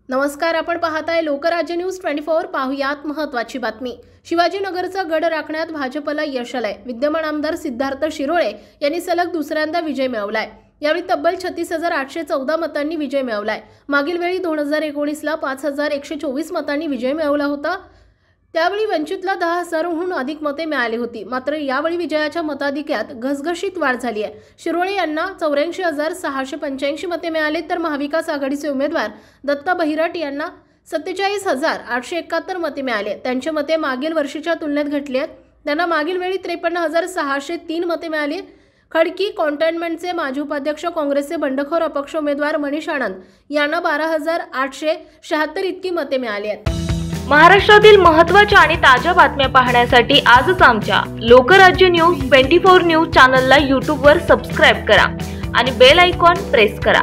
नमस्कार, आपण पाहताय लोकराज्य न्यूज 24। पाहुयात महत्त्वाची बातमी। शिवाजीनगरचा गड राखण्यात भाजपला यश आलंय। विद्यमान आमदार सिद्धार्थ शिरोळे यांनी सलग दुसऱ्यांदा विजय मिळवलाय। यावेळी तब्बल 36,814 मतांनी विजय मिळवलाय। मागील वेळी 2019 ला 5,124 मतांनी विजय मिळवला होता। त्यावेळी वंचितला 10,000हून अधिक मते मिळाली होती। मात्र यावेळी विजयाच्या मताधिक्यात घसघशीत वाढ झाली आहे। शिरोळे यांना 84,685 मते मिळाले, तर महाविकास आघाडीचे उमेदवार दत्ता बहिरट यांना 47,871 मते मिळाले। त्यांचे मते मागील वर्षीच्या तुलनेत घटली आहेत। त्यांना मागील वेळी 53,603 मते मिळाली। खडकी कॉन्टेनमेंटचे माजी उपाध्यक्ष काँग्रेसचे बंडखोर अपक्ष उमेदवार मनीष आनंद यांना 12,876 इतकी मते मिळाली आहेत। महाराष्ट्रातील महत्त्वाच्या आणि ताज्या बातम्या पाहण्यासाठी आजच आमच्या लोकराज्य न्यूज 24 न्यूज चॅनलला YouTube वर सबस्क्राइब करा आणि बेल आयकॉन प्रेस करा।